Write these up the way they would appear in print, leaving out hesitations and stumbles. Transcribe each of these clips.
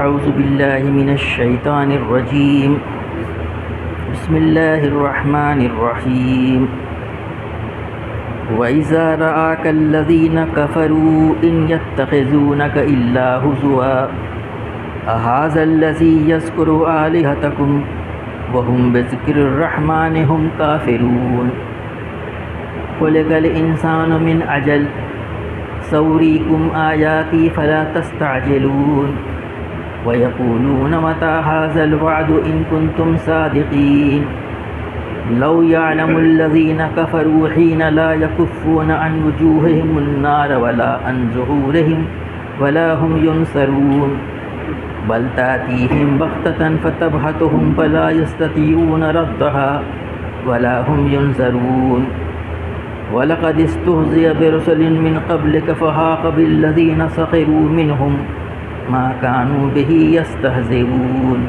اعوذ باللہ من الشیطان الرجیم بسم اللہ الرحمن الرحیم وَإِذَا رَآكَ الَّذِينَ كَفَرُوا إِنْ يَتَّخِذُونَكَ إِلَّا هُزُوًا أَهَٰذَا الَّذِي يَذْكُرُ آلِهَتَكُمْ وَهُمْ بِذِكْرِ الرَّحْمَٰنِ هُمْ كَافِرُونَ خُلِقَ الْإِنسَانُ مِنْ عَجَلٍ سَأُرِيكُمْ آيَاتِي فَلَا تَسْتَعْجِلُونَ وَيَقُولُونَ مَتَىٰ هَٰذَا الْوَعْدُ إِن كُنتُمْ صَادِقِينَ لَوْ يَعْلَمُ الَّذِينَ كَفَرُوا حِينَ لَا يَكُفُّونَ عَنْ وُجُوهِهِمُ النَّارَ وَلَا عَنْ ظُهُورِهِمْ وَلَا هُمْ يُنصَرُونَ بَلْ تَأْتِيهِمْ بَغْتَةً فَتَبْهَتُهُمْ فَلَا يَسْتَطِيعُونَ رَدَّهَا وَلَا هُمْ يُنصَرُونَ وَلَقَدِ اسْتُهْزِئَ بِرُسُلٍ مِّن قَبْلِكَ فَحَاقَ بِالَّذِينَ سَخِرُوا مِنْهُم مَّا كَانُوا بِهِ يَسْتَهْزِئُونَ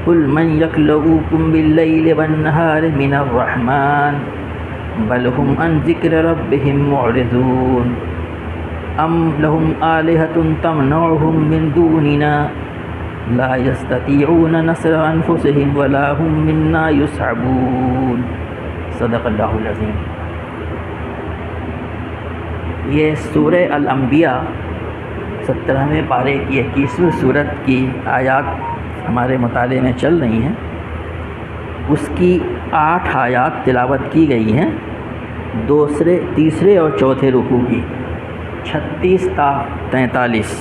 قُلْ مَن يَكْلَؤُكُم بِاللَّيْلِ وَالنَّهَارِ مِنَ الرَّحْمَٰنِ بَلْ هُمْ عَن ذِكْرِ رَبِّهِم مُّعْرِضُونَ أَمْ لَهُمْ آلِهَةٌ تَمْنَعُهُم مِّن دُونِنَا لَا يَسْتَطِيعُونَ نَصْرَ أَنفُسِهِمْ وَلَا هُم مِّنَّا يُصْحَبُونَ صدق اللہ العظیم۔ یہ سورہ الانبیاء 17ویں پارے کی 21ویں صورت کی آیات ہمارے مطالعے میں چل رہی ہیں۔ اس کی 8 آیات تلاوت کی گئی ہیں، دوسرے، تیسرے اور چوتھے رکوع کی، 36 تا 43۔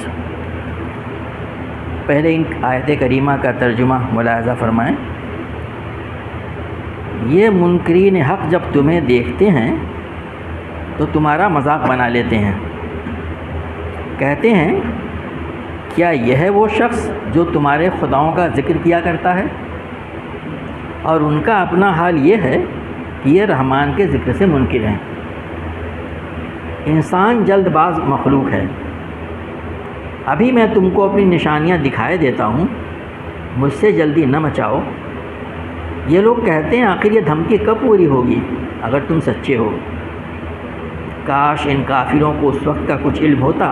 پہلے ان آیت کریمہ کا ترجمہ ملاحظہ فرمائیں۔ یہ منکرین حق جب تمہیں دیکھتے ہیں تو تمہارا مذاق بنا لیتے ہیں، کہتے ہیں کیا یہ ہے وہ شخص جو تمہارے خداؤں کا ذکر کیا کرتا ہے؟ اور ان کا اپنا حال یہ ہے کہ یہ رحمان کے ذکر سے منکر ہیں۔ انسان جلد باز مخلوق ہے، ابھی میں تم کو اپنی نشانیاں دکھائے دیتا ہوں، مجھ سے جلدی نہ مچاؤ۔ یہ لوگ کہتے ہیں آخر یہ دھمکی کب پوری ہوگی اگر تم سچے ہو؟ کاش ان کافروں کو اس وقت کا کچھ علم ہوتا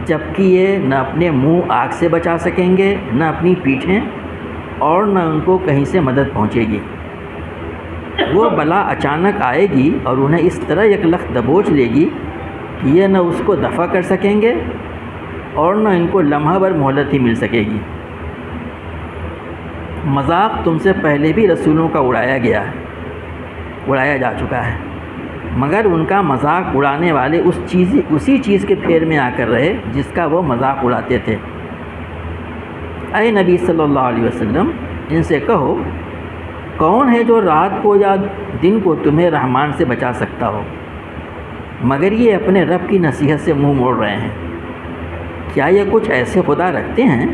جبکہ یہ نہ اپنے منہ آگ سے بچا سکیں گے، نہ اپنی پیٹھیں، اور نہ ان کو کہیں سے مدد پہنچے گی۔ وہ بلا اچانک آئے گی اور انہیں اس طرح یک لخت دبوچ لے گی کہ یہ نہ اس کو دفع کر سکیں گے اور نہ ان کو لمحہ بھر مہلت ہی مل سکے گی۔ مذاق تم سے پہلے بھی رسولوں کا اڑایا جا چکا ہے، مگر ان کا مذاق اڑانے والے اسی چیز کے پھیر میں آ کر رہے جس کا وہ مذاق اڑاتے تھے۔ اے نبی صلی اللہ علیہ وسلم، ان سے کہو کون ہے جو رات کو یا دن کو تمہیں رحمان سے بچا سکتا ہو؟ مگر یہ اپنے رب کی نصیحت سے منہ موڑ رہے ہیں۔ کیا یہ کچھ ایسے خدا رکھتے ہیں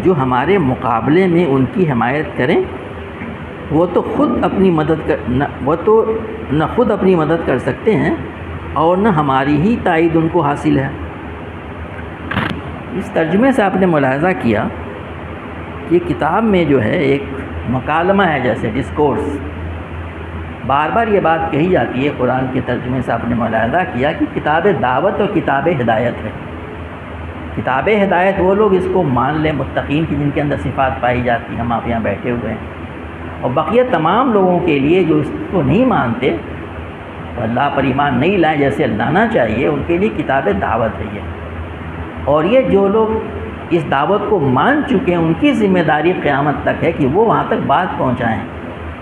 جو ہمارے مقابلے میں ان کی حمایت کریں؟ وہ تو نہ خود اپنی مدد کر سکتے ہیں اور نہ ہماری ہی تائید ان کو حاصل ہے۔ اس ترجمے سے آپ نے ملاحظہ کیا کہ کتاب میں جو ہے ایک مکالمہ ہے، جیسے ڈسکورس، بار بار یہ بات کہی جاتی ہے۔ قرآن کے ترجمے سے آپ نے ملاحظہ کیا کہ کتاب دعوت اور کتاب ہدایت ہے۔ کتاب ہدایت وہ لوگ اس کو مان لیں، متقین کی جن کے اندر صفات پائی جاتی ہیں، ہم آپ یہاں بیٹھے ہوئے ہیں، اور بقیہ تمام لوگوں کے لیے جو اس کو نہیں مانتے، اللہ پر ایمان نہیں لائے جیسے لانا چاہیے، ان کے لیے کتاب دعوت ہے یہ۔ اور یہ جو لوگ اس دعوت کو مان چکے ہیں ان کی ذمہ داری قیامت تک ہے کہ وہ وہاں تک بات پہنچائیں۔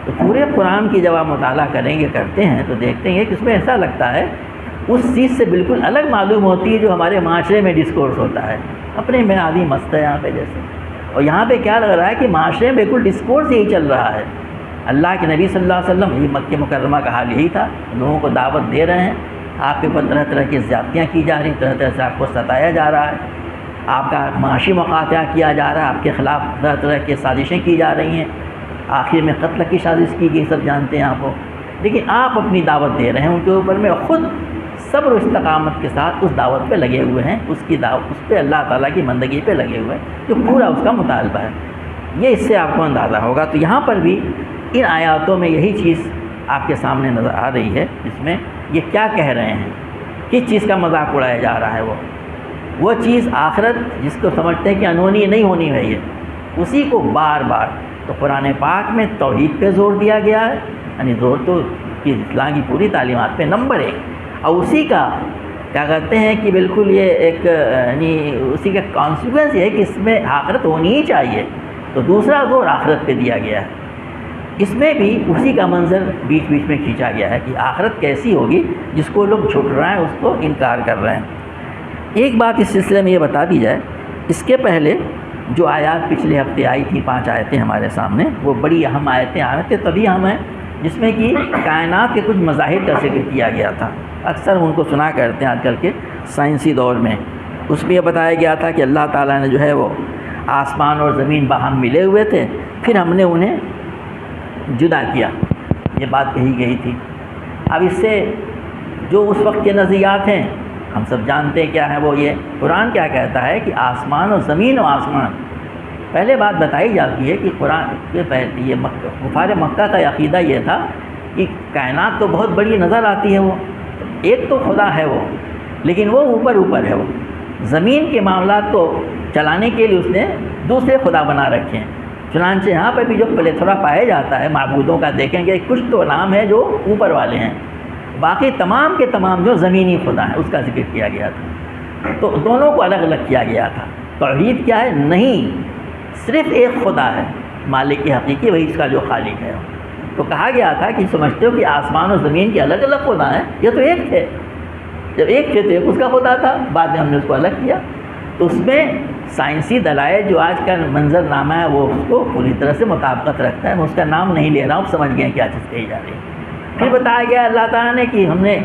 تو پورے قرآن کی جب آپ مطالعہ کرتے ہیں تو دیکھتے ہیں کہ اس میں ایسا لگتا ہے اس چیز سے بالکل الگ معلوم ہوتی ہے جو ہمارے معاشرے میں ڈسکورس ہوتا ہے۔ اپنے میں آدمی مست ہے یہاں پہ جیسے، اور یہاں پہ کیا لگ رہا ہے کہ معاشرے میں بالکل ڈسکورس یہی چل رہا ہے۔ اللہ کے نبی صلی اللہ علیہ وسلم، یہ مکہ مکرمہ کا حال یہی تھا، لوگوں کو دعوت دے رہے ہیں، آپ کے اوپر طرح طرح کی زیادتیاں کی جا رہی ہیں، طرح طرح سے آپ کو ستایا جا رہا ہے، آپ کا معاشی مقاطعہ کیا جا رہا ہے، آپ کے خلاف طرح طرح کی سازشیں کی جا رہی ہیں، آخر میں قتل کی سازش کی گئی، سب جانتے ہیں آپ کو۔ لیکن آپ اپنی دعوت دے رہے ہیں ان کے اوپر میں، خود صبر و استقامت کے ساتھ اس دعوت پہ لگے ہوئے ہیں، اس پہ اللہ تعالیٰ کی بندگی پہ لگے ہوئے ہیں، جو پورا اس کا مطالبہ ہے۔ یہ اس سے آپ کو اندازہ ہوگا۔ تو یہاں پر بھی ان آیاتوں میں یہی چیز آپ کے سامنے نظر آ رہی ہے، جس میں یہ کیا کہہ رہے ہیں، کس چیز کا مذاق اڑایا جا رہا ہے وہ۔ وہ چیز آخرت جس کو سمجھتے ہیں کہ انہونی نہیں ہونی ہے، اسی کو بار بار تو قرآن پاک میں توحید پہ زور دیا گیا ہے، یعنی زور تو کہ اسلام کی پوری تعلیمات پہ نمبر 1، اور اسی کا کیا کہتے ہیں کہ بالکل یہ ایک یعنی اسی کا کانسیکوینس یہ ہے کہ اس میں آخرت ہونی ہی چاہیے، تو دوسرا زور آخرت پہ دیا گیا ہے۔ اس میں بھی اسی کا منظر بیچ بیچ میں کھینچا گیا ہے کہ آخرت کیسی ہوگی جس کو لوگ چھٹ رہے ہیں، اس کو انکار کر رہے ہیں۔ ایک بات اس سلسلے میں یہ بتا دی جائے، اس کے پہلے جو آیات پچھلے ہفتے آئی تھی 5 آیتیں ہمارے سامنے، وہ بڑی اہم آیتیں تبھی اہم ہیں جس میں کہ کائنات کے کچھ مظاہر کا ذکر کیا گیا تھا، اکثر ان کو سنا کرتے ہیں آج کل کے سائنسی دور میں۔ اس میں یہ بتایا گیا تھا کہ اللہ تعالیٰ نے جو ہے وہ آسمان اور زمین باہم ملے ہوئے تھے، پھر ہم نے انہیں جدا کیا، یہ بات کہی گئی تھی۔ اب اس سے جو اس وقت کے نظریات ہیں ہم سب جانتے ہیں کیا ہے، وہ یہ قرآن کیا کہتا ہے کہ آسمان اور زمین و آسمان، پہلے بات بتائی جاتی ہے کہ قرآن کے پہلے یہ کفار مکہ کا عقیدہ یہ تھا کہ کائنات تو بہت بڑی نظر آتی ہے، وہ ایک تو خدا ہے وہ، لیکن وہ اوپر ہے، وہ زمین کے معاملات کو چلانے کے لیے اس نے دوسرے خدا بنا رکھے ہیں۔ چنانچہ یہاں پہ بھی جو پلیتھورا پایا جاتا ہے معبودوں کا، دیکھیں گے کچھ تو نام ہے جو اوپر والے ہیں، باقی تمام کے تمام جو زمینی خدا ہیں اس کا ذکر کیا گیا تھا۔ تو دونوں کو الگ الگ کیا گیا تھا۔ توحید کیا ہے؟ نہیں، صرف ایک خدا ہے مالک حقیقی، وہی اس کا جو خالق ہے۔ تو کہا گیا تھا کہ سمجھتے ہو کہ آسمان اور زمین کے الگ الگ خدا ہیں، یہ تو ایک تھے، جب ایک تھے تو ایک اس کا خدا تھا، بعد میں ہم نے اس کو الگ کیا۔ تو اس میں سائنسی دلائل جو آج کا منظر نامہ ہے وہ اس کو پوری طرح سے مطابقت رکھتا ہے، میں اس کا نام نہیں لے رہا ہوں، سمجھ گئے کیا چیز کہی جا رہی ہے۔ پھر بتایا گیا اللہ تعالیٰ نے کہ ہم نے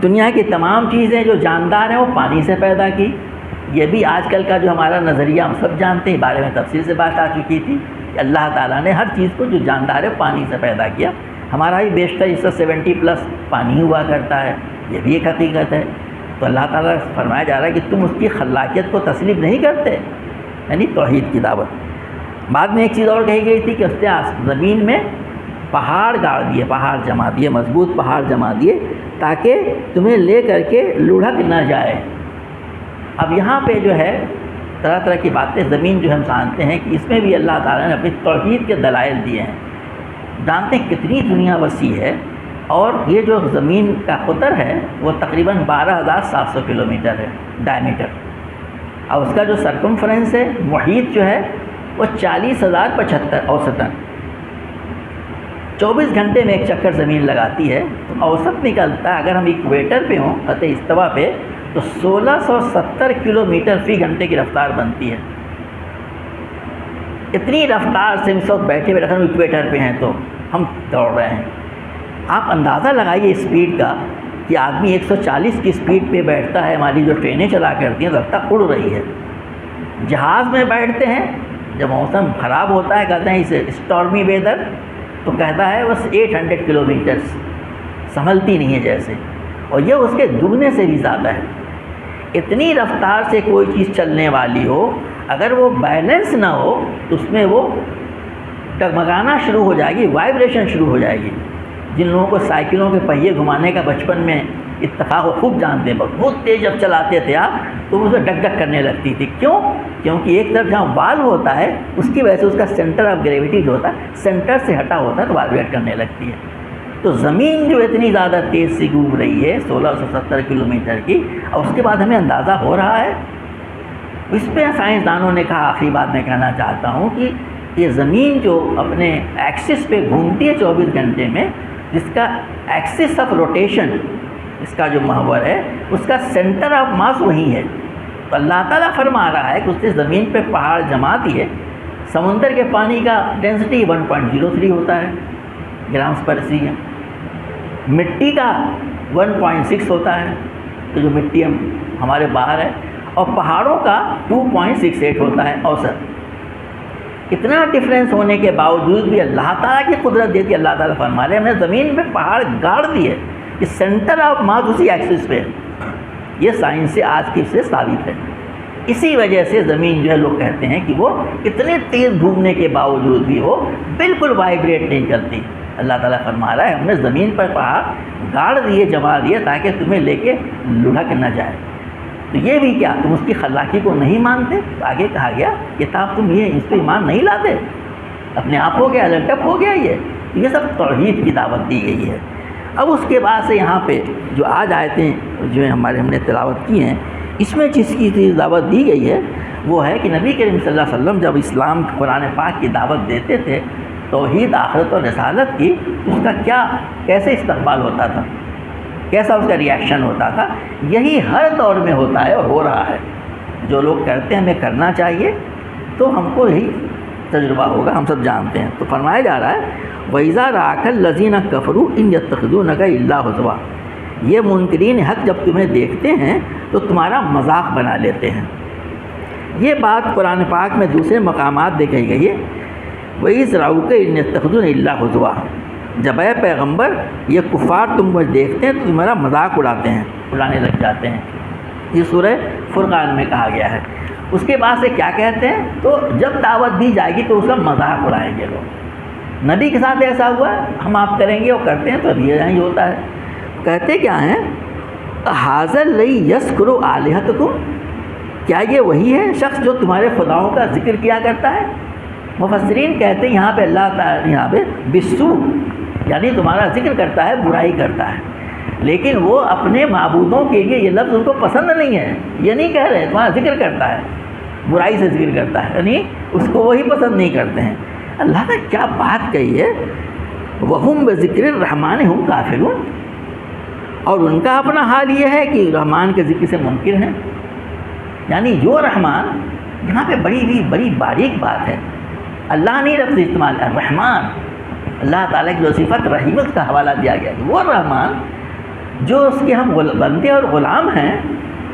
دنیا کی تمام چیزیں جو جاندار ہیں وہ پانی سے پیدا کی۔ یہ بھی آج کل کا جو ہمارا نظریہ ہم سب جانتے ہیں، بارے میں تفصیل سے بات آ چکی تھی کہ اللہ تعالیٰ نے ہر چیز کو جو جاندار ہے پانی سے پیدا کیا۔ ہمارا بھی بیشتر حصہ 70+ پانی ہوا کرتا ہے، یہ بھی ایک حقیقت ہے۔ تو اللہ تعالیٰ فرمایا جا رہا ہے کہ تم اس کی خلاقیت کو تسلیم نہیں کرتے، یعنی توحید کی دعوت۔ بعد میں ایک چیز اور کہی گئی تھی کہ اس نے زمین میں پہاڑ گاڑ دیے، پہاڑ جما دیے، مضبوط پہاڑ جما دیے تاکہ تمہیں لے کر کے لڑھک نہ جائے۔ اب یہاں پہ جو ہے طرح طرح کی باتیں، زمین جو ہم جانتے ہیں کہ اس میں بھی اللہ تعالیٰ نے اپنی توحید کے دلائل دیے ہیں۔ جانتے ہیں کتنی دنیا وسیع ہے، اور یہ جو زمین کا قطر ہے وہ تقریباً 12,700 کلومیٹر ہے ڈائمیٹر، اور اس کا جو سرکمفرنس ہے، محیط جو ہے وہ 40,075 اوسطاً 24 گھنٹے میں ایک چکر زمین لگاتی ہے۔ تو اوسط نکلتا ہے اگر ہم ایکویٹر پہ ہوں، خط استوا پہ، تو 1670 کلومیٹر فی گھنٹے کی رفتار بنتی ہے۔ اتنی رفتار سے ہم اس وقت بیٹھے ہم ایکویٹر پہ ہیں تو ہم دوڑ رہے ہیں۔ آپ اندازہ لگائیے اسپیڈ کا کہ آدمی 140 کی اسپیڈ پہ بیٹھتا ہے، ہماری جو ٹرینیں چلا کرتی ہیں لگتا اڑ رہی ہے۔ جہاز میں بیٹھتے ہیں جب موسم خراب ہوتا ہے، کہتے ہیں اسے اسٹارمی ویدر، تو کہتا ہے بس 800 کلومیٹرز، سنبھلتی نہیں ہے جیسے، اور یہ اس کے دگنے سے بھی زیادہ ہے۔ اتنی رفتار سے کوئی چیز چلنے والی ہو، اگر وہ بیلنس نہ ہو تو اس میں وہ ڈگمگانا شروع ہو جائے گی، وائبریشن شروع ہو جائے گی۔ جن لوگوں کو سائیکلوں کے پہیے گھمانے کا بچپن میں اتفاق خوب جانتے ہیں، بہت تیز جب چلاتے تھے آپ تو اسے ڈگ ڈگ کرنے لگتی تھی۔ کیوں؟ کیونکہ ایک طرف جہاں وال ہوتا ہے اس کی وجہ سے اس کا سینٹر آف گریویٹی جو ہوتا ہے سینٹر سے ہٹا ہوتا ہے تو وائبریٹ کرنے لگتی ہے۔ تو زمین جو اتنی زیادہ تیز سے گھوم رہی ہے 1670 کلومیٹر کی، اور اس کے بعد ہمیں اندازہ ہو رہا ہے، اس پہ سائنسدانوں نے کہا، آخری بات میں کہنا چاہتا ہوں کہ یہ زمین جو اپنے ایکسس پہ گھومتی ہے 24 گھنٹے میں، جس کا ایکسس آف روٹیشن، اس کا جو محور ہے اس کا سینٹر آف ماس وہی ہے۔ تو اللہ تعالیٰ فرما رہا ہے کہ اس نے زمین پہ پہاڑ جما دیے۔ سمندر کے پانی کا ڈینسٹی 1.03 ہوتا ہے گرامز پر سی ہے، مٹی کا 1.6 ہوتا ہے، تو جو مٹی ہمارے باہر ہے، اور پہاڑوں کا 2.68 ہوتا ہے اوسط۔ اتنا ڈفرینس ہونے کے باوجود بھی اللہ تعالیٰ کی قدرت دیتی ہے۔ اللہ تعالیٰ فرما رہے ہیں ہم نے زمین میں پہاڑ گاڑ دیے کہ سینٹر آف ماس اسی ایکسس پہ، یہ سائنس سے آج کی سے ثابت ہے۔ اسی وجہ سے زمین جو ہے لوگ کہتے ہیں کہ وہ اتنے تیز گھومنے کے باوجود بھی وہ بالکل وائبریٹ نہیں کرتی۔ اللہ تعالیٰ فرما رہا ہے ہم نے زمین پر پہاڑ گاڑ دیے، جما دیے تاکہ تمہیں لے کے لڑھک نہ جائے۔ تو یہ بھی کیا تم اس کی خلاقی کو نہیں مانتے؟ تو آگے کہا گیا کہ تب تم یہ اس پہ ایمان نہیں لاتے، اپنے آپ ہو گیا، لٹپ ہو گیا یہ سب توحید کی دعوت دی گئی ہے۔ اب اس کے بعد سے یہاں پہ جو آج آیتیں جو ہم نے تلاوت کی ہیں، اس میں جس کی دعوت دی گئی ہے وہ ہے کہ نبی کریم صلی اللہ علیہ وسلم جب اسلام قرآن پاک کی دعوت دیتے تھے توحید، آخرت اور رسالت کی، اس کا کیسے استقبال ہوتا تھا، کیسا اس کا ریاکشن ہوتا تھا۔ یہی ہر دور میں ہوتا ہے اور ہو رہا ہے۔ جو لوگ کرتے ہیں ہمیں کرنا چاہیے، تو ہم کو یہی تجربہ ہوگا، ہم سب جانتے ہیں۔ تو فرمایا جا رہا ہے وَإِذَا رَأَكَ الَّذِينَ كَفَرُوا إِن يَتَّخِذُونَكَ إِلَّا هُزُوًا، یہ منکرین حق جب تمہیں دیکھتے ہیں تو تمہارا مذاق بنا لیتے ہیں۔ یہ بات قرآن پاک میں دوسرے مقامات دیکھی گئی ہے، وَإِذْ رَأَوْكَ إِن يَتَّخِذُونَ إِلَّا هُزُوًا، جب اے پیغمبر یہ کفار تم کو دیکھتے ہیں تو تمہارا مذاق اڑانے لگ جاتے ہیں۔ یہ سورہ فرقان میں کہا گیا ہے۔ اس کے بعد سے کیا کہتے ہیں؟ تو جب دعوت دی جائے گی تو اس کا مذاق اڑائیں گے لوگ۔ نبی کے ساتھ ایسا ہوا ہے، ہم آپ کریں گے اور کرتے ہیں تو ابھی یہی ہوتا ہے۔ کہتے کیا ہیں؟ ھذا الذی یذکر آلہتکم، کیا یہ وہی ہے شخص جو تمہارے خداؤں کا ذکر کیا کرتا ہے؟ مفسرین کہتے ہیں یہاں پہ اللہ تعالیٰ یہاں پہ بالسوء، یعنی تمہارا ذکر کرتا ہے، برائی کرتا ہے، لیکن وہ اپنے معبودوں کے لیے یہ لفظ ان کو پسند نہیں ہے۔ یہ نہیں کہہ رہے تمہارا ذکر کرتا ہے، برائی سے ذکر کرتا ہے، یعنی اس کو وہی پسند نہیں کرتے ہیں۔ اللہ نے کیا بات کہی ہے، وَهُمْ بِذِكْرِ الرَّحْمَنِ هُمْ كَافِرُونَ، اور ان کا اپنا حال یہ ہے کہ رحمان کے ذکر سے منکر ہیں۔ یعنی جو رحمان، یہاں پہ بڑی باریک بات ہے، اللہ نہیں لفظ استعمال، الرحمن، اللہ تعالیٰ کی جو صفت رحیمت کا حوالہ دیا گیا ہے، وہ رحمان جو اس کے ہم بندے اور غلام ہیں،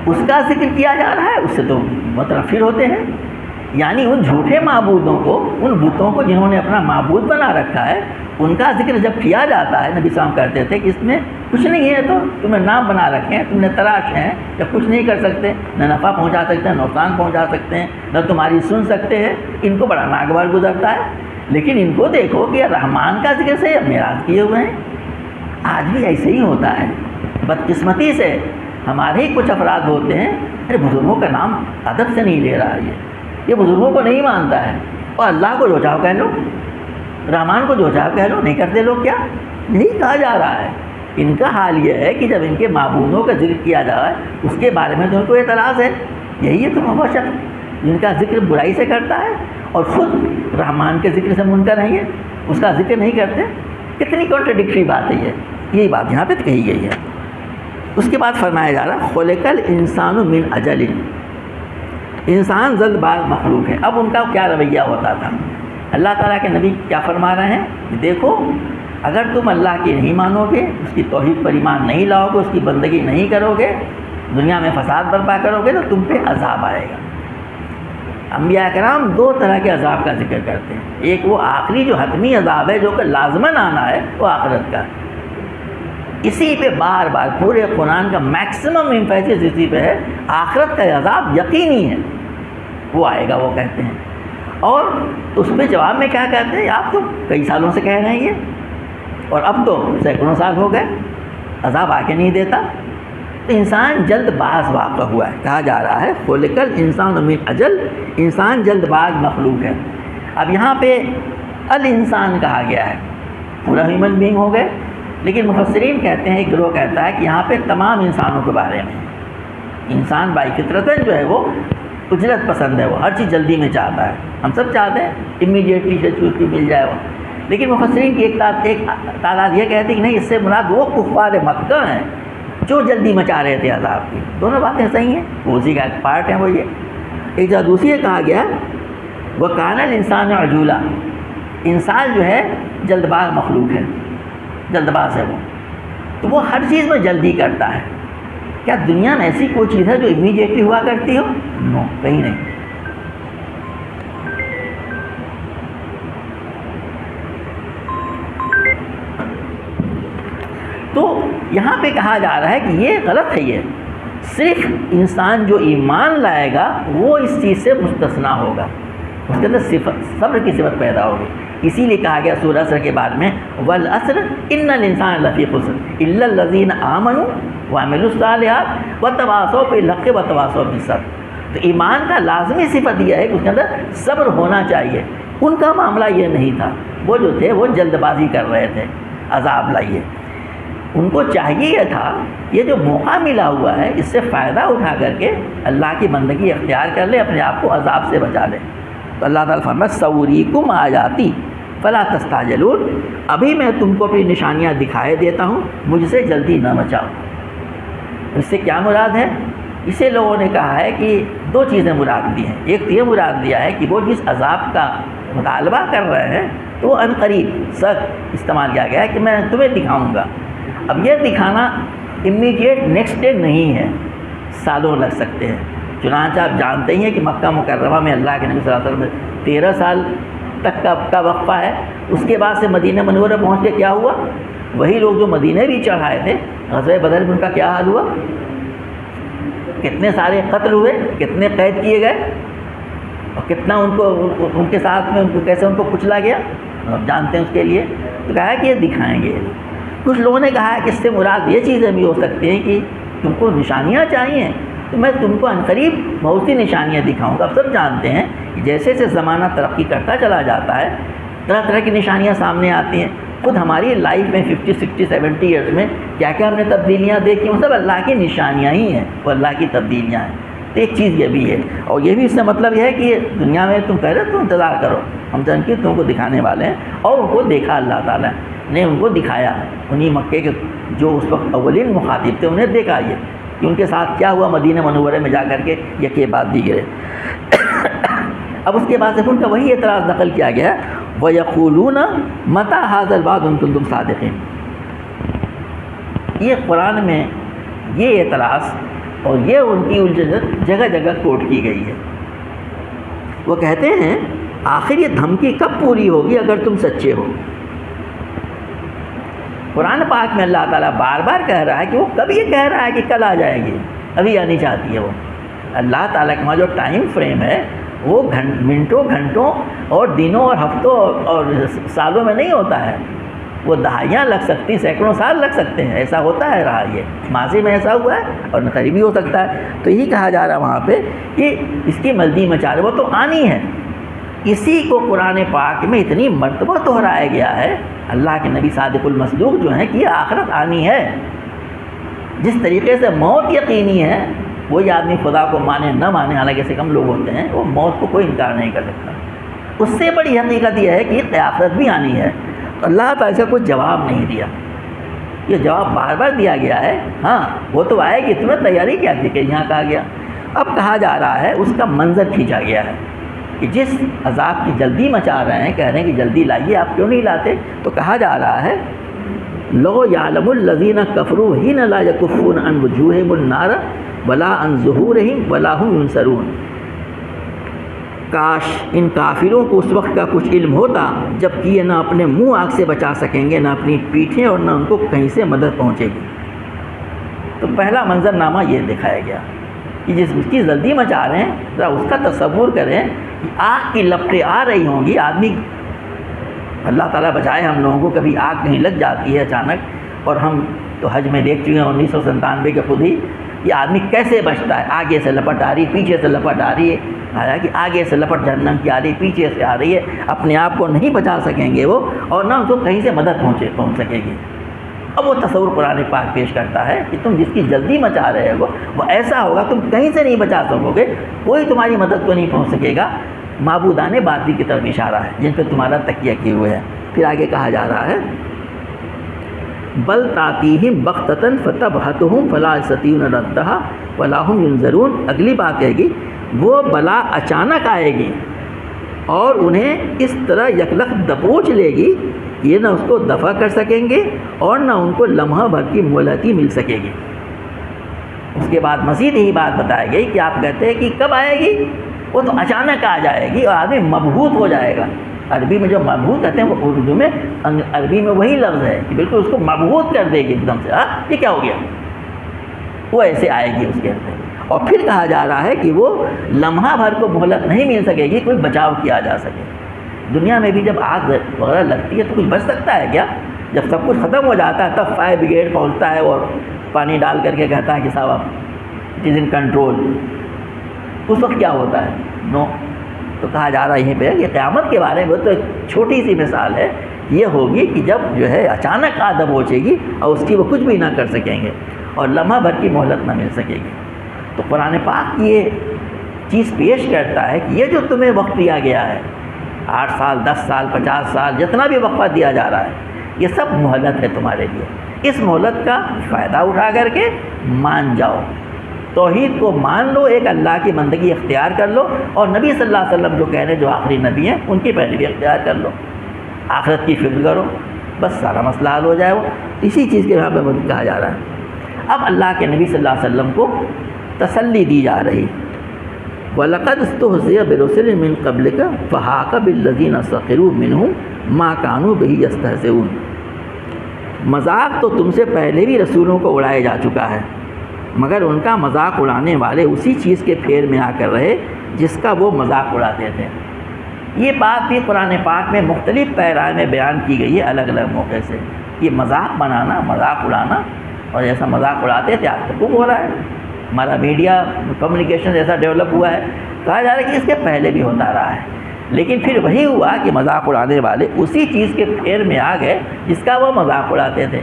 اس کا ذکر کیا جا رہا ہے، اس سے تو متنفر ہوتے ہیں۔ یعنی ان جھوٹے معبودوں کو، ان بتوں کو جنہوں نے اپنا معبود بنا رکھا ہے، ان کا ذکر جب کیا جاتا ہے، نبی صلی اللہ علیہ وسلم کہتے تھے کہ اس میں کچھ نہیں ہے، تو تمہیں نام بنا رکھے ہیں، تم نے تراش ہیں، یا کچھ نہیں کر سکتے، نہ نفع پہنچا سکتے ہیں، نقصان پہنچا سکتے ہیں، نہ تمہاری سن سکتے ہیں، ان کو بڑا ناگوار گزرتا ہے۔ لیکن ان کو دیکھو کہ رحمان کا ذکر سے میراث کیے ہوئے ہیں۔ آج بھی ایسے ہی ہوتا ہے، بدقسمتی سے ہمارے ہی کچھ افراد ہوتے ہیں، ارے بزرگوں کا نام ادب سے نہیں لے رہا یہ بزرگوں کو نہیں مانتا ہے، اور اللہ کو جو چاہو کہہ لو، رحمان کو جو چاہو کہہ لو، نہیں کرتے لوگ کیا؟ نہیں کہا جا رہا ہے۔ ان کا حال یہ ہے کہ جب ان کے معبودوں کا ذکر کیا جا رہا ہے، اس کے بارے میں تو ان کو اعتراض ہے۔ یہی ہے تم وہ شخص جن کا ذکر برائی سے کرتا ہے اور خود رحمان کے ذکر سے منکر ہیں، یہ اس کا ذکر نہیں کرتے۔ کتنی کانٹرڈکٹری بات ہے یہی بات یہاں پہ کہی گئی ہے۔ اس کے بعد فرمایا جا رہا خلق الانسان من اجل، انسان جلد باز مخلوق ہے۔ اب ان کا کیا رویہ ہوتا تھا؟ اللہ تعالیٰ کے نبی کیا فرما رہے ہیں؟ دیکھو اگر تم اللہ کی نہیں مانو گے، اس کی توحید پر ایمان نہیں لاؤ گے، اس کی بندگی نہیں کرو گے، دنیا میں فساد برپا کرو گے، تو تم پہ عذاب آئے گا۔ انبیاء کرام دو طرح کے عذاب کا ذکر کرتے ہیں، ایک وہ آخری جو حتمی عذاب ہے جو کہ لازماً آنا ہے، وہ آخرت کا۔ اسی پہ بار بار پورے قرآن کا میکسیمم امفیسس اسی پہ ہے، آخرت کا عذاب یقینی ہے، وہ آئے گا، وہ کہتے ہیں۔ اور اس پہ جواب میں کیا کہتے ہیں؟ آپ تو کئی سالوں سے کہہ رہے ہیں یہ، اور اب تو سینکڑوں سال ہو گئے، عذاب آ کے نہیں دیتا۔ تو انسان جلد باز واقع ہوا ہے، کہا جا رہا ہے خلق الانسان من اجل، انسان جلد باز مخلوق ہے۔ اب یہاں پہ الانسان کہا گیا ہے، پورا ہیومن بینگ ہو گئے، لیکن مفسرین کہتے ہیں، ایک گروہ کہتا ہے کہ یہاں پہ تمام انسانوں کے بارے میں، انسان بائی فطرتاً جو ہے وہ اجرت پسند ہے، وہ ہر چیز جلدی میں چاہتا ہے، ہم سب چاہتے ہیں امیڈیٹلی سے چوز کی مل جائے وہ، لیکن مفسرین کی ایک تعداد یہ کہتی ہے کہ نہیں، اس سے مراد وہ کفار مکہ ہیں جو جلدی مچا رہے تھے عذاب کی۔ دونوں باتیں صحیح ہیں، وہ اسی کا ایک پارٹ ہے وہ یہ۔ ایک جگہ دوسری کہا گیا وَكَانَ الْإِنسَانُ عَجُولًا، انسان جو ہے جلد باز مخلوق ہے، جلد باز ہے وہ، تو وہ ہر چیز میں جلدی کرتا ہے۔ کیا دنیا میں ایسی کوئی چیز ہے جو امیڈیٹلی ہوا کرتی ہو؟ نو، کہیں نہیں۔ تو یہاں پہ کہا جا رہا ہے کہ یہ غلط ہے، یہ صرف انسان جو ایمان لائے گا وہ اس چیز سے مستثنا ہوگا۔ اس کے اندر صبر کی صفت پیدا ہوگی. اسی لیے کہا گیا سورہ عصر کے بعد میں والعصر ان الانسان لفی خسر الا الذین آمنوا وعملوا الصالحات وتواصوا بالحق وتواصوا بالصبر. تو ایمان کا لازمی صفت یہ ہے کہ اس کے اندر صبر ہونا چاہیے. ان کا معاملہ یہ نہیں تھا، وہ جو تھے وہ جلد بازی کر رہے تھے عذاب لائیے. ان کو چاہیے یہ تھا یہ جو موقع ملا ہوا ہے اس سے فائدہ اٹھا کر کے اللہ کی بندگی اختیار کر لے، اپنے آپ کو عذاب سے بچا لے. تو اللہ تعالیٰ فرماتا ہے سوریکم آیاتی فلا تستعجلون، ابھی میں تم کو اپنی نشانیاں دکھائے دیتا ہوں، مجھ سے جلدی نہ مچاؤ. اس سے کیا مراد ہے؟ اسے لوگوں نے کہا ہے کہ دو چیزیں مراد دی ہیں. ایک تو یہ مراد دیا ہے کہ وہ جس عذاب کا مطالبہ کر رہے ہیں تو وہ عنقریب سخت استعمال کیا گیا ہے کہ میں تمہیں دکھاؤں گا. اب یہ دکھانا امیڈیٹ نیکسٹ ڈے نہیں ہے، سالوں لگ سکتے ہیں. چنانچہ آپ جانتے ہی ہیں کہ مکہ مکرمہ میں اللہ کے نبی صلی اللہ علیہ وسلم 13 سال تک کا وقفہ ہے. اس کے بعد سے مدینہ منورہ پہنچ کے کیا ہوا؟ وہی لوگ جو مدینہ بھی چڑھائے تھے غزوہ بدر میں ان کا کیا حال ہوا؟ کتنے سارے قتل ہوئے، کتنے قید کیے گئے، اور کتنا ان کے ساتھ میں کیسے ان کو کچلا گیا آپ جانتے ہیں. اس کے لیے تو کہا ہے کہ یہ دکھائیں گے. کچھ لوگوں نے کہا ہے کہ اس سے مراد یہ چیزیں بھی ہو سکتی ہیں کہ تم کو نشانیاں چاہیے تو میں تم کو عنقریب بہت سی نشانیاں دکھاؤں گا. اب سب جانتے ہیں کہ جیسے جیسے زمانہ ترقی کرتا چلا جاتا ہے طرح طرح کی نشانیاں سامنے آتی ہیں. خود ہماری لائف میں 50 60 70 ایئرس میں کیا کیا ہم نے تبدیلیاں دیکھی وہ سب اللہ کی نشانیاں ہی ہیں، وہ اللہ کی تبدیلیاں ہیں. تو ایک چیز یہ بھی ہے، اور یہ بھی اس سے مطلب یہ ہے کہ دنیا میں تم کہہ رہے تو انتظار کرو، ہم جن کی تم کو دکھانے والے ہیں. اور ان کو دیکھا اللہ تعالیٰ نے، ان کو دکھایا. انہی مکے کے جو اس وقت اولین مخاطب تھے انہیں دیکھا یہ کہ ان کے ساتھ کیا ہوا مدینہ منورہ میں جا کر کے یہ بات دی گئے. اب اس کے بعد سے ان کا وہی اعتراض نقل کیا گیا وَيَقُولُونَ مَتَىٰ هَٰذَا الْوَعْدُ إِن كُنتُمْ صَادِقِينَ. یہ قرآن میں یہ اعتراض اور یہ ان کی الجھن جگہ جگہ کوٹ کی گئی ہے. وہ کہتے ہیں آخر یہ دھمکی کب پوری ہوگی اگر تم سچے ہو. قرآن پاک میں اللہ تعالیٰ بار بار کہہ رہا ہے کہ وہ کب یہ کہہ رہا ہے کہ کل آ جائے گی، ابھی آنی چاہتی ہے. وہ اللہ تعالیٰ کا جو ٹائم فریم ہے وہ منٹوں گھنٹوں اور دنوں اور ہفتوں اور سالوں میں نہیں ہوتا ہے. وہ دہائیاں لگ سکتی، سینکڑوں سال لگ سکتے ہیں. ایسا ہوتا ہے رہا، یہ ماضی میں ایسا ہوا ہے اور قریبی ہو سکتا ہے. تو یہی کہا جا رہا ہے وہاں پہ کہ اس کی ملدی مچا رہے وہ تو آنی ہے. اسی کو قرآن پاک میں اتنی مرتبہ دہرایا گیا ہے اللہ کے نبی صادق المصدوق جو ہیں کہ یہ آخرت آنی ہے. جس طریقے سے موت یقینی ہے وہی آدمی خدا کو مانے نہ مانے، حالانکہ سے کم لوگ ہوتے ہیں، وہ موت کو کوئی انکار نہیں کر سکتا. اس سے بڑی حقیقت یہ ہے کہ آخرت بھی آنی ہے. تو اللہ تعالیٰ سے کوئی جواب نہیں دیا، یہ جواب بار بار دیا گیا ہے. ہاں وہ تو آئے گی، تمہیں تیاری کیا تھی کہ یہاں کہا گیا. اب کہا جا رہا ہے اس کا منظر کھینچا گیا ہے کہ جس عذاب کی جلدی مچا رہے ہیں، کہہ رہے ہیں کہ جلدی لائیے، آپ کیوں نہیں لاتے. تو کہا جا رہا ہے لو یعلم الذین کفروا حین لا یکفون عن وجوہہم النار ولا عن ظہورہم ولا هم ینصرون. کاش ان کافروں کو اس وقت کا کچھ علم ہوتا جب کہ یہ نہ اپنے منہ آگ سے بچا سکیں گے، نہ اپنی پیٹھیں، اور نہ ان کو کہیں سے مدد پہنچے گی. تو پہلا منظر نامہ یہ دکھایا گیا کہ جس کی جلدی مچا رہے ہیں ذرا اس کا تصور کریں کہ آگ کی لپٹیں آ رہی ہوں گی. آدمی اللہ تعالیٰ بچائے ہم لوگوں کو، کبھی آگ کہیں لگ جاتی ہے اچانک. اور ہم تو حج میں دیکھ چکے ہیں 1997 کے خود ہی یہ آدمی کیسے بچتا ہے. آگے سے لپٹ آ رہی، پیچھے سے لپٹ آ رہی ہے. آیا کہ آگے سے لپٹ جہنم کی آ رہی، پیچھے سے آ رہی ہے. اپنے آپ کو نہیں بچا سکیں گے وہ، اور نہ ان کو کہیں سے مدد پہنچ سکے گی. اب وہ تصور قرآن پاک پیش کرتا ہے کہ تم جس کی جلدی مچا رہے ہو وہ ایسا ہوگا تم کہیں سے نہیں بچا سکو گے، کوئی تمہاری مدد کو نہیں پہنچ سکے گا. معبودان باطل کی طرف اشارہ ہے جن پہ تمہارا تکیہ کیے ہوئے ہیں. پھر آگے کہا جا رہا ہے بل تاتیہم بغتۃ فتبہتہم فلا یستطیعون ردھا ولا ھم ینظرون. اگلی بات کہے گی وہ بلا اچانک آئے گی اور انہیں اس طرح یکلخت دبوچ لے گی یہ نہ اس کو دفع کر سکیں گے اور نہ ان کو لمحہ بھر کی مہلتی مل سکے گی. اس کے بعد مزید یہی بات بتائی گئی کہ آپ کہتے ہیں کہ کب آئے گی، وہ تو اچانک آ جائے گی اور آدمی مبہوت ہو جائے گا. عربی میں جو مبہوت کہتے ہیں وہ اردو میں عربی میں وہی لفظ ہے کہ بالکل اس کو مبہوت کر دے گی ایک دم سے. یہ کیا ہو گیا، وہ ایسے آئے گی اس کے اندر. اور پھر کہا جا رہا ہے کہ وہ لمحہ بھر کو مہلت نہیں مل سکے گی کوئی بچاؤ کیا جا سکے۔ دنیا میں بھی جب آگ وغیرہ لگتی ہے تو کچھ بچ سکتا ہے کیا؟ جب سب کچھ ختم ہو جاتا ہے تب فائر بریگیڈ پہنچتا ہے اور پانی ڈال کر کے کہتا ہے کہ صاحب اٹ از ان کنٹرول، اس وقت کیا ہوتا ہے؟ نو۔ تو کہا جا رہا ہے یہیں پہ کہ قیامت کے بارے میں تو ایک چھوٹی سی مثال ہے، یہ ہوگی کہ جب جو ہے اچانک آگ پہنچے گی اور اس کی وہ کچھ بھی نہ کر سکیں گے اور لمحہ بھر کی مہلت نہ مل سکے گی۔ تو قرآن پاک یہ چیز پیش کرتا ہے کہ یہ جو تمہیں وقت دیا گیا ہے، 8 سال 10 سال 50 سال جتنا بھی وقفہ دیا جا رہا ہے، یہ سب مہلت ہے تمہارے لیے۔ اس مہلت کا فائدہ اٹھا کر کے مان جاؤ، توحید کو مان لو، ایک اللہ کی بندگی اختیار کر لو، اور نبی صلی اللہ علیہ وسلم جو کہہ رہے جو آخری نبی ہیں ان کی پیروی اختیار کر لو، آخرت کی فکر کرو، بس سارا مسئلہ حل ہو جائے۔ وہ اسی چیز کے یہاں پہ کہا جا رہا ہے۔ اب اللہ کے نبی صلی اللہ علیہ وسلم کو تسلی دی جا رہی، وَلَقَدْ اسْتُهْزِئَ بِرُسُلٍ مِّن قَبْلِكَ فَحَاقَ بِالَّذِينَ سَخِرُوا مِنْهُم مَّا كَانُوا بِهِ يَسْتَهْزِئُونَ۔ مذاق تو تم سے پہلے بھی رسولوں کو اڑایا جا چکا ہے، مگر ان کا مذاق اڑانے والے اسی چیز کے پھیر میں آ کر رہے جس کا وہ مذاق اڑاتے تھے۔ یہ بات بھی قرآن پاک میں مختلف پیرائے میں بیان کی گئی ہے الگ الگ موقع سے۔ یہ مذاق بنانا، مذاق اڑانا، اور جیسا مذاق اڑاتے تھے آج تو خوب ہو رہا ہے، ہمارا میڈیا کمیونیکیشن ایسا ڈیولپ ہوا ہے، کہا جا رہا ہے کہ اس کے پہلے بھی ہوتا رہا ہے، لیکن پھر وہی ہوا کہ مذاق اڑانے والے اسی چیز کے پھیر میں آ گئے جس کا وہ مذاق اڑاتے تھے۔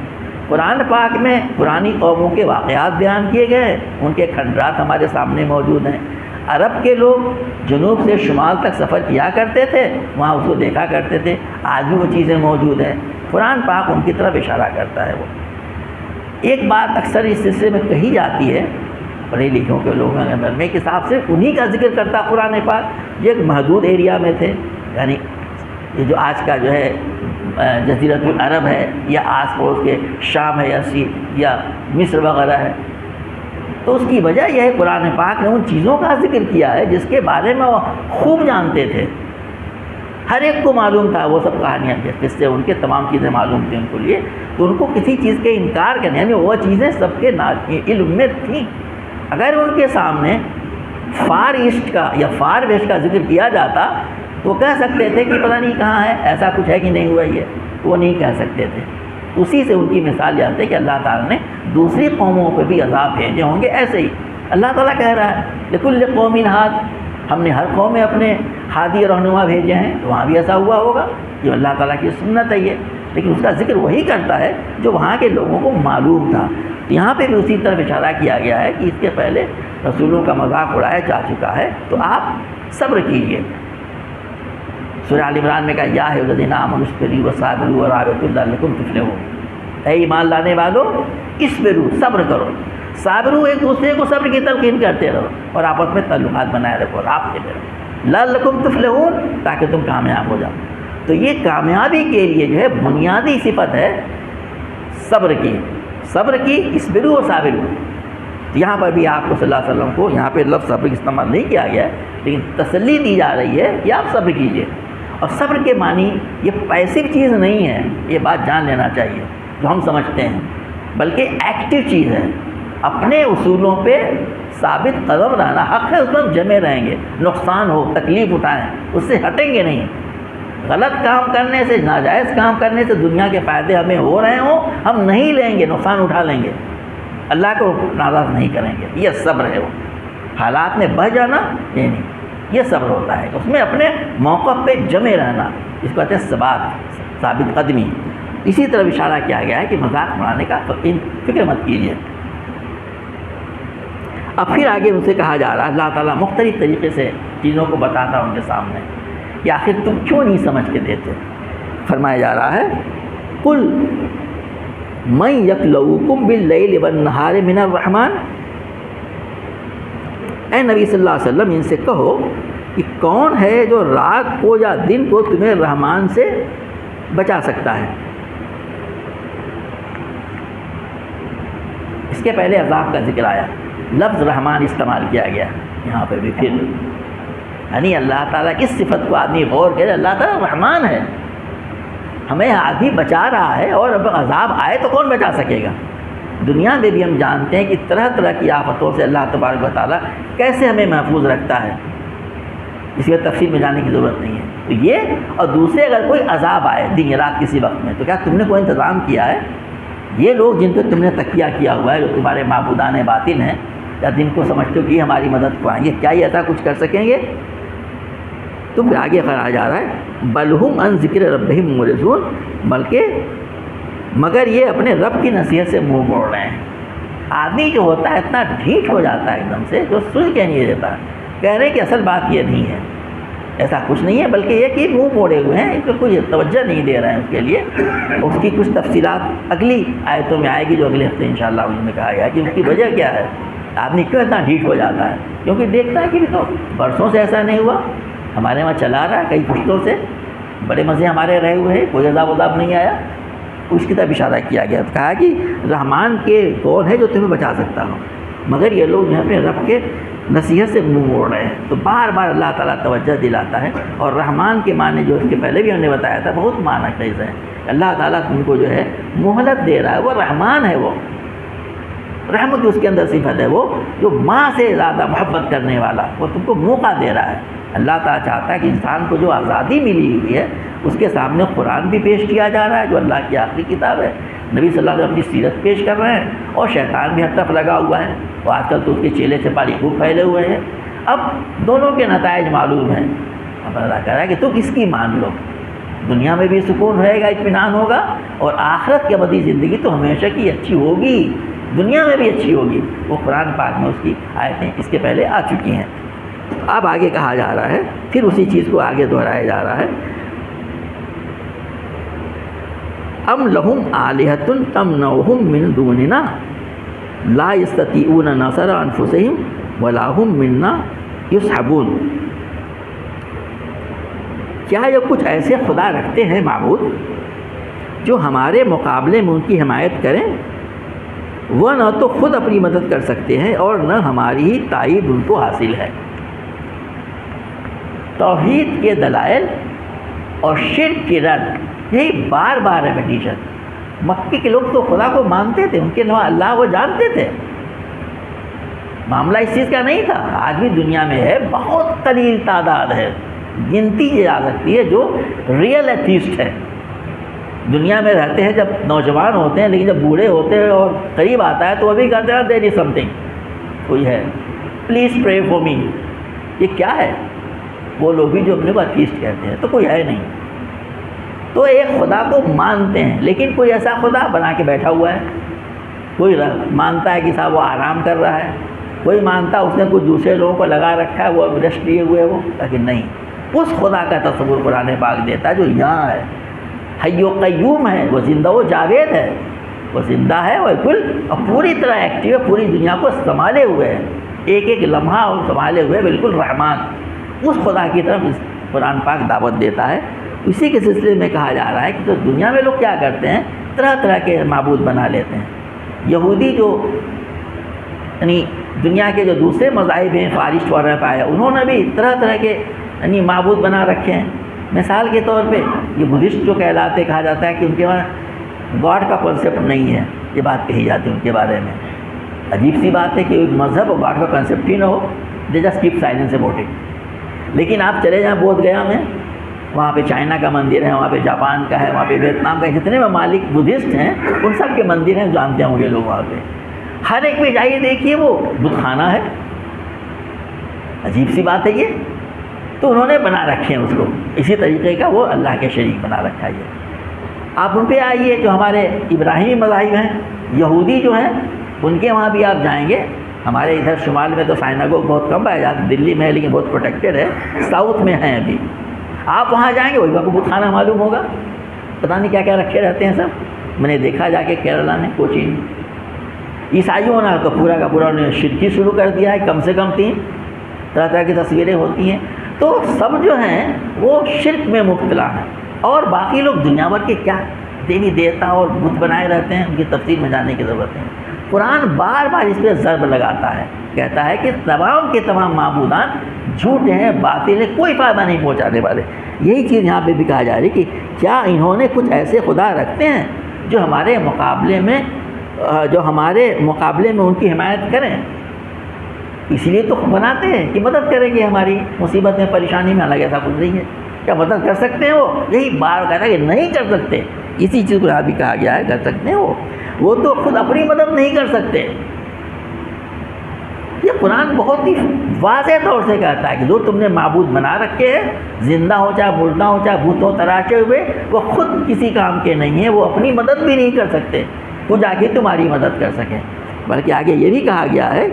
قرآن پاک میں پرانی قوموں کے واقعات بیان کیے گئے، ان کے کھنڈرات ہمارے سامنے موجود ہیں۔ عرب کے لوگ جنوب سے شمال تک سفر کیا کرتے تھے، وہاں اس کو دیکھا کرتے تھے، آج بھی وہ چیزیں موجود ہیں۔ قرآن پاک ان کی طرف اشارہ کرتا ہے۔ وہ ایک بات اکثر اس سلسلے میں کہی جاتی ہے پڑھے لکھوں کے لوگوں کے اندر میں کہ صاحب صرف انہی کا ذکر کرتا قرآن پاک یہ ایک محدود ایریا میں تھے، یعنی یہ جو آج کا جو ہے جزیرۃ العرب ہے یا آس پڑوس کے شام ہے یا مصر وغیرہ ہے، تو اس کی وجہ یہ ہے قرآن پاک نے ان چیزوں کا ذکر کیا ہے جس کے بارے میں وہ خوب جانتے تھے، ہر ایک کو معلوم تھا، وہ سب کہانیاں تھے، قصے ان کے تمام چیزیں معلوم تھیں ان کو لیے، تو ان کو کسی چیز کے انکار کرنے، یعنی وہ چیزیں سب کے علم میں تھیں۔ اگر ان کے سامنے فار ایسٹ کا یا فار ویسٹ کا ذکر کیا جاتا تو کہہ سکتے تھے کہ پتہ نہیں کہاں ہے، ایسا کچھ ہے کہ نہیں ہوا یہ، وہ نہیں کہہ سکتے تھے۔ اسی سے ان کی مثال یہ آتی ہے کہ اللہ تعالیٰ نے دوسری قوموں پہ بھی عذاب بھیجے ہوں گے، ایسے ہی اللہ تعالیٰ کہہ رہا ہے لِكُلِّ قَوْمٍ ہاد، ہم نے ہر قوم میں اپنے ہادی رہنما بھیجے ہیں، تو وہاں بھی ایسا ہوا ہوگا، یہ اللہ تعالیٰ کی سنت ہے یہ، لیکن اس کا ذکر وہی کرتا ہے جو وہاں کے لوگوں کو معلوم تھا۔ یہاں پہ بھی اسی طرف اشارہ کیا گیا ہے کہ اس کے پہلے رسولوں کا مذاق اڑایا جا چکا ہے، تو آپ صبر کیجئے۔ سورہ آل عمران میں کہا یا ایھا الذین آمنوا اصبروا وصابروا ورابطوا لعلکم تفلحون، اے ایمان لانے والو اصبروا، صبر کرو، صابروا ایک دوسرے کو صبر کی تلقین کرتے رہو اور آپس میں تعلقات بنائے رکھو، رابطے میں رہو، لعلکم تفلحون، تاکہ تم کامیاب ہو جاؤ۔ تو یہ کامیابی کے لیے جو ہے بنیادی صفت ہے صبر کی، صبر کی، اصبروا و صابروا۔ یہاں پر بھی آپ کو صلی اللہ علیہ وسلم کو یہاں پہ لفظ صبر استعمال نہیں کیا گیا ہے، لیکن تسلی دی جا رہی ہے کہ آپ صبر کیجئے۔ اور صبر کے معنی یہ پیسو چیز نہیں ہے، یہ بات جان لینا چاہیے جو ہم سمجھتے ہیں، بلکہ ایکٹیو چیز ہے، اپنے اصولوں پہ ثابت قدم رہنا، حق ہے اس پر جمے رہیں گے، نقصان ہو تکلیف اٹھائیں اس سے ہٹیں گے نہیں، غلط کام کرنے سے، ناجائز کام کرنے سے دنیا کے فائدے ہمیں ہو رہے ہوں ہم نہیں لیں گے، نقصان اٹھا لیں گے، اللہ کو ناراض نہیں کریں گے، یہ صبر ہے۔ وہ حالات میں بہ جانا یہ نہیں، یہ صبر ہوتا ہے، اس میں اپنے موقع پہ جمے رہنا، اس کو کہتے ہیں ثبات، ثابت قدمی۔ اسی طرح اشارہ کیا گیا ہے کہ مذاق بنانے کا فکر مت کیجیے۔ اب پھر آگے ان سے کہا جا رہا ہے، اللہ تعالیٰ مختلف طریقے سے چیزوں کو بتاتا ان کے سامنے کہ آخر تم کیوں نہیں سمجھ کے دیتے۔ فرمایا جا رہا ہے قل من یکلؤکم باللیل والنہار من الرحمن، اے نبی صلی اللہ علیہ وسلم ان سے کہو کہ کون ہے جو رات کو یا دن کو تمہیں رحمان سے بچا سکتا ہے۔ اس کے پہلے عذاب کا ذکر آیا، لفظ رحمان استعمال کیا گیا یہاں پہ بھی، پھر یعنی اللہ تعالیٰ کی صفت کو آدمی غور کرے، اللہ تعالیٰ رحمان ہے، ہمیں آدمی بچا رہا ہے، اور اب عذاب آئے تو کون بچا سکے گا؟ دنیا میں بھی ہم جانتے ہیں کہ طرح طرح کی آفتوں سے اللہ تبارک و تعالیٰ کیسے ہمیں محفوظ رکھتا ہے، اس کی تفصیل میں جانے کی ضرورت نہیں ہے۔ تو یہ، اور دوسرے اگر کوئی عذاب آئے دن رات کسی وقت میں، تو کیا تم نے کوئی انتظام کیا ہے؟ یہ لوگ جن پہ تم نے تکیہ کیا ہوا ہے، جو تمہارے معبودان باطن ہیں، یا جن کو سمجھتے ہو کہ ہماری مدد کو آئیں گے، کیا یہ ایسا کچھ کر سکیں گے؟ تو پھر آگے کہا جا رہا ہے بلہم ان ذکر ربہم معرضون، بلکہ مگر یہ اپنے رب کی نصیحت سے منہ موڑ رہے ہیں۔ آدمی جو ہوتا ہے اتنا ڈھیٹ ہو جاتا ہے ایک دم سے، جو سن کے نہیں دیتا، کہہ رہے ہیں کہ اصل بات یہ نہیں ہے، ایسا کچھ نہیں ہے، بلکہ یہ کہ منہ موڑے ہوئے ہیں، ان کو کوئی توجہ نہیں دے رہے ہیں اس کے لیے۔ اس کی کچھ تفصیلات اگلی آیتوں میں آئے گی، جو اگلے ہفتے انشاءاللہ ان میں کہا گیا ہے کہ اس کی وجہ کیا ہے، آدمی کیوں اتنا ڈھیٹ ہو جاتا ہے؟ کیونکہ دیکھتا ہے کہ تو برسوں سے ایسا نہیں ہوا، ہمارے وہاں چلا رہا ہے کئی پشتوں سے، بڑے مزے ہمارے رہے ہوئے ہیں، کوئی عذاب وذاب نہیں آیا۔ اس کی طرف اشارہ کیا گیا، کہا کہ رحمان کے کون ہے جو تمہیں بچا سکتا ہو، مگر یہ لوگ یہاں پہ رب کے نصیحت سے منہ موڑ رہے ہیں۔ تو بار بار اللہ تعالیٰ توجہ دلاتا ہے، اور رحمان کے معنی جو اس کے پہلے بھی ہم نے بتایا تھا، بہت معنی خیز ہے۔ اللہ تعالیٰ تم کو جو ہے مہلت دے رہا ہے، وہ رحمان ہے، وہ رحمت اس کے اندر صفت ہے، وہ جو ماں سے زیادہ محبت کرنے والا، وہ تم کو موقع دے رہا ہے۔ اللہ تعالیٰ چاہتا ہے کہ انسان کو جو آزادی ملی ہوئی ہے، اس کے سامنے قرآن بھی پیش کیا جا رہا ہے جو اللہ کی آخری کتاب ہے، نبی صلی اللہ علیہ وسلم اپنی سیرت پیش کر رہے ہیں، اور شیطان بھی ہر طرف لگا ہوا ہے، اور آج کل تو اس کے چیلے چپاڑی خوب پھیلے ہوئے ہیں۔ اب دونوں کے نتائج معلوم ہیں، اب اللہ کہہ رہا ہے کہ تو کس کی مان لو، دنیا میں بھی سکون رہے گا، اطمینان ہوگا، اور آخرت کی ابدی زندگی تو ہمیشہ کی اچھی ہوگی، دنیا میں بھی اچھی ہوگی۔ وہ قرآن پاک میں اس کی آیتیں اس کے پہلے آ چکی ہیں۔ اب آگے کہا جا رہا ہے، پھر اسی چیز کو آگے دہرایا جا رہا ہے، ام لہم آلہۃ تمنعہم من دوننا لا یستطیعون نصر انفسہم ولا ہم منا یصحبون۔ کیا یہ کچھ ایسے خدا رکھتے ہیں معبود جو ہمارے مقابلے میں ان کی حمایت کریں؟ وہ نہ تو خود اپنی مدد کر سکتے ہیں، اور نہ ہماری ہی تائید ان کو حاصل ہے۔ توحید کے دلائل اور شرک کی رد، یہی بار بار ریپیٹیشن۔ مکے کے لوگ تو خدا کو مانتے تھے، ان کے نوا اللہ وہ جانتے تھے، معاملہ اس چیز کا نہیں تھا۔ آج بھی دنیا میں ہے، بہت قلیل تعداد ہے، گنتی جا سکتی ہے جو ریئل ایتھیسٹ ہے، دنیا میں رہتے ہیں، جب نوجوان ہوتے ہیں، لیکن جب بوڑھے ہوتے ہیں اور قریب آتا ہے تو وہ بھی کہتے ہیں دیر از سم تھنگ، کوئی ہے، پلیز پرے فور می۔ یہ کیا ہے؟ وہ لوگ بھی جو اپنے کو ایتھیسٹ کہتے ہیں، تو کوئی ہے نہیں۔ تو ایک خدا کو مانتے ہیں، لیکن کوئی ایسا خدا بنا کے بیٹھا ہوا ہے، کوئی مانتا ہے کہ صاحب وہ آرام کر رہا ہے، کوئی مانتا اس نے کچھ دوسرے لوگوں کو لگا رکھا ہے، وہ ریسٹ لیے ہوئے وہ، لیکن نہیں، اس خدا کا تصور قرآن پاک دیتا ہے جو یہاں ہے، حی و قیوم ہے، وہ زندہ و جاوید ہے، وہ زندہ ہے، وہ بالکل اور پوری طرح ایکٹیو ہے، پوری دنیا کو سنبھالے ہوئے ہے، ایک ایک لمحہ اور سنبھالے ہوئے، بالکل رحمان، اس خدا کی طرف قرآن پاک دعوت دیتا ہے۔ اسی کے سلسلے میں کہا جا رہا ہے کہ تو دنیا میں لوگ کیا کرتے ہیں، طرح طرح کے معبود بنا لیتے ہیں۔ یہودی جو یعنی دنیا کے جو دوسرے مذاہب ہیں، فارسٹ وغیرہ پایا، انہوں نے بھی طرح طرح کے یعنی معبود بنا رکھے ہیں۔ مثال کے طور پہ یہ بدھسٹ جو کہلاتے، کہا جاتا ہے کہ ان کے وہاں گاڈ کا کنسیپٹ نہیں ہے، یہ بات کہی جاتی ہے ان کے بارے میں۔ عجیب سی بات ہے کہ ایک مذہب اور گاڈ کا کنسیپٹ ہی نہ ہو، they just keep silence about it. لیکن آپ چلے جائیں بودھ گیا میں، وہاں پہ چائنا کا مندر ہے، وہاں پہ جاپان کا ہے، وہاں پہ ویتنام کا ہے، جتنے ممالک بدھسٹ ہیں ان سب کے مندر ہیں، جانتے ہوں گے لوگ وہاں پہ، ہر ایک میں جائیے دیکھیے وہ بت خانہ ہے۔ عجیب سی بات ہے یہ، تو انہوں نے بنا رکھے ہیں اس کو، اسی طریقے کا وہ اللہ کے شریک بنا رکھا ہے۔ آپ ان پہ آئیے جو ہمارے ابراہیمی مذاہب ہیں، یہودی جو ہیں، ان کے وہاں بھی آپ جائیں گے۔ ہمارے ادھر شمال میں تو سائناگوگ بہت کم پایا جاتا، دلی میں ہے لیکن بہت پروٹیکٹڈ ہے، ساؤتھ میں ہیں ابھی۔ آپ وہاں جائیں گے وہی کو بت خانہ معلوم ہوگا، پتہ نہیں کیا کیا رکھے رہتے ہیں سب۔ میں نے دیکھا جا کے کیرلا میں، کوچی میں، عیسائیوں نے تو پورا کا پورا انہوں نے شرکی شروع کر دیا ہے، کم سے کم 3 طرح طرح کی تصویریں ہوتی ہیں، تو سب جو ہیں وہ شرک میں مبتلا ہیں، اور باقی لوگ دنیا بھر کے کیا دیوی دیوتا اور بت بنائے رہتے ہیں، ان کی تفصیل میں جانے کی ضرورت ہے۔ قرآن بار بار اس پہ ضرب لگاتا ہے، کہتا ہے کہ تمام کے تمام معبودان جھوٹے ہیں، باطل ہیں، کوئی فائدہ نہیں پہنچانے والے۔ یہی چیز یہاں پہ بھی کہا جا رہی ہے کہ کیا انہوں نے کچھ ایسے خدا رکھتے ہیں جو ہمارے مقابلے میں جو ہمارے مقابلے میں ان کی حمایت کریں. اسی لیے تو بناتے ہیں کہ مدد کریں گے ہماری مصیبت میں پریشانی میں. حالانکہ ایسا کچھ نہیں ہے. کیا مدد کر سکتے ہیں وہ؟ یہی بار کہتا ہے کہ نہیں کر سکتے. اسی چیز کو یہاں بھی کہا گیا ہے کر سکتے ہیں وہ تو خود اپنی مدد نہیں کر سکتے. یہ قرآن بہت ہی واضح طور سے کہتا ہے کہ جو تم نے معبود بنا رکھے ہیں، زندہ ہو چاہے مردہ ہو چاہے بھوتوں تراشے ہوئے، وہ خود کسی کام کے نہیں ہیں. وہ اپنی مدد بھی نہیں کر سکتے وہ جا کے تمہاری مدد کر سکیں. بلکہ آگے یہ بھی کہا گیا ہے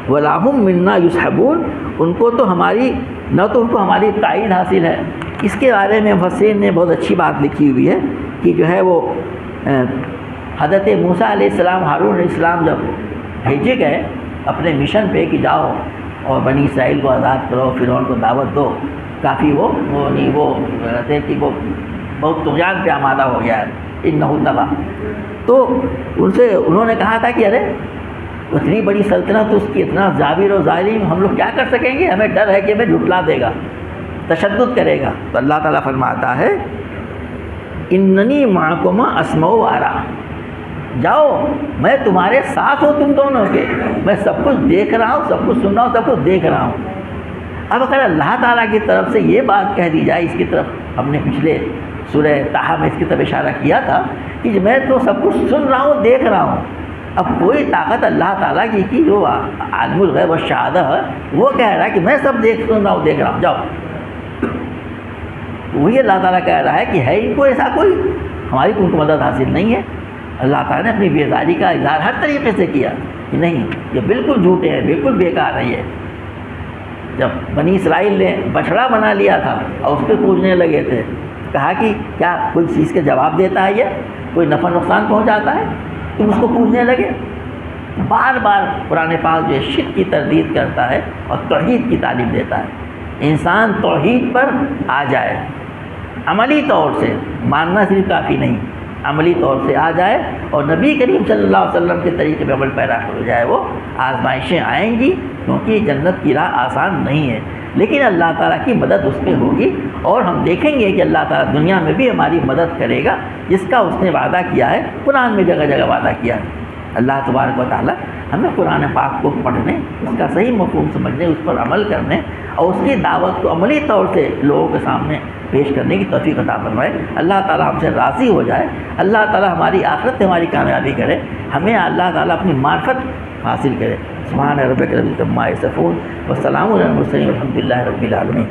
وَلَا هُم مِنَّا يُصْحَبُونَ، ان کو تو ہماری نہ تو ان کو ہماری تائید حاصل ہے. اس کے بارے میں مفسرین نے بہت اچھی بات لکھی ہوئی ہے کہ جو ہے وہ حضرت موسیٰ علیہ السلام، ہارون علیہ السلام جب بھیجے گئے اپنے مشن پہ کہ جاؤ اور بنی اسرائیل کو آزاد کرو، فرعون کو دعوت دو، کافی وہ کہتے ہیں کہ وہ بہت طغیان پہ آمادہ ہو گیا ہے، انہ طغیٰ. تو انہوں نے کہا تھا کہ ارے اتنی بڑی سلطنت، اس کی اتنا جابر و ظالم، ہم لوگ کیا کر سکیں گے؟ ہمیں ڈر ہے کہ ہمیں جھٹلا دے گا، تشدد کرے گا. تو اللہ تعالیٰ فرماتا ہے اننی معکما اسمع و ارا، جاؤ میں تمہارے ساتھ ہوں تم دونوں کے، میں سب کچھ دیکھ رہا ہوں، سب کچھ سن رہا ہوں، سب کچھ دیکھ رہا ہوں. اب اگر اللہ تعالیٰ کی طرف سے یہ بات کہہ دی جائے، اس کی طرف ہم نے پچھلے سورہ طٰہٰ میں اس کی طرف اشارہ کیا تھا کہ میں تو سب کچھ سن رہا ہوں، دیکھ رہا ہوں. اب کوئی طاقت اللہ تعالیٰ کی کہ جو عالم الغیب والشہادہ ہے وہ کہہ رہا ہے کہ میں سب سن رہا ہوں، دیکھ رہا ہوں، جاؤ. وہی اللہ تعالیٰ کہہ رہا ہے کہ ہے ان کو ایسا کوئی، ہماری ان کو مدد حاصل نہیں ہے. اللہ تعالیٰ نے اپنی بیزاری کا اظہار ہر طریقے سے کیا کہ نہیں، یہ بالکل جھوٹے ہیں، بالکل بیکار ہے. یہ جب بنی اسرائیل نے بچڑا بنا لیا تھا اور اس پہ پوجنے لگے تھے، کہا کہ کیا کوئی چیز کے جواب دیتا ہے، یہ کوئی نفع نقصان پہنچاتا ہے، تم اس کو پوجنے لگے. بار بار قرآن پاک جو شرک کی تردید کرتا ہے اور توحید کی تعلیم دیتا ہے. انسان توحید پر آ جائے، عملی طور سے ماننا صرف کافی نہیں، عملی طور سے آ جائے اور نبی کریم صلی اللہ علیہ وسلم کے طریقے پہ عمل پیرا ہو جائے. وہ آزمائشیں آئیں گی کیونکہ جنت کی راہ آسان نہیں ہے، لیکن اللہ تعالیٰ کی مدد اس پہ ہوگی اور ہم دیکھیں گے کہ اللہ تعالیٰ دنیا میں بھی ہماری مدد کرے گا، جس کا اس نے وعدہ کیا ہے. قرآن میں جگہ جگہ وعدہ کیا ہے. اللہ تبارک و تعالیٰ ہمیں قرآن پاک کو پڑھنے، اس کا صحیح مفہوم سمجھنے، اس پر عمل کرنے اور اس کی دعوت کو عملی طور سے لوگوں کے سامنے پیش کرنے کی توفیق عطا فرمائے. اللہ تعالیٰ ہم سے راضی ہو جائے. اللہ تعالیٰ ہماری آخرت میں ہماری کامیابی کرے. ہمیں اللہ تعالیٰ اپنی معرفت حاصل کرے. سبحان ربک رب العزت عما یصفون وسلام علی المرسلین والحمد للہ رب العالمین.